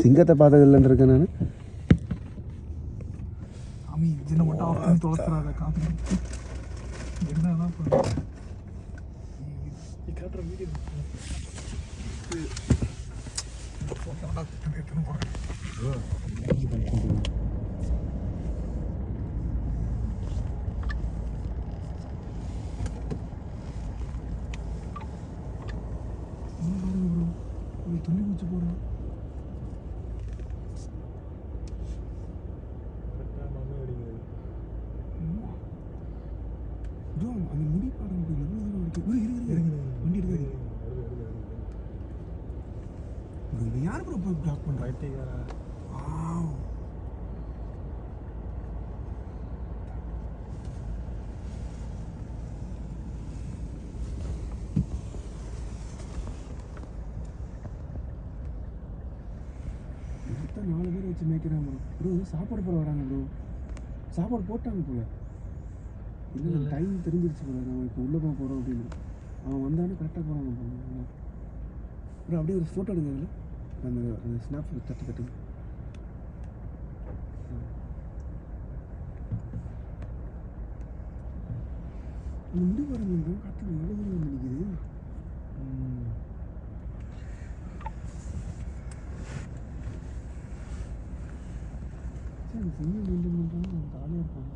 சிங்கத்தை பார்த்ததில்லைன்னு இருக்கேன் நான். சாமி இன்ஜினை மட்டும் ஆஃப் பண்ணி தொலைச்சிடாத காற்று என்னதான் பண்ணுறேன் காட்டுற வீடியோ துணி குச்சி போகிறோம். அந்த முடி பாருங்க வண்டி இருக்காது. யார் ப்ரோ போய் பிளாக் பண்ணுறேன்? மொத்தம் 4 பேர் வச்சு மேய்க்கிறாங்க ப்ரோ. சாப்பாடு போட வராங்க ப்ரோ. சாப்பாடு போட்டாங்க போல. இல்லை டைம் தெரிஞ்சிருச்சு போல. நம்ம இப்போ உள்ளே போக போகிறோம் அப்படின்னு. அவன் வந்தானே கரெக்டாக போகிறாங்க போல. ப்ரோ அப்படியே ஒரு ஃபோட்டோ எடுங்க. அதில் அந்த ஸ்னாப் தட்டு தட்டுங்க. அந்த முடி பாருங்க கட்டு எவ்வளோ தூரம் நினைக்குது. சரி சிங்கம் மெயின்டைன் பண்ணுறாங்க. ஜாலியாக இருப்பாங்க.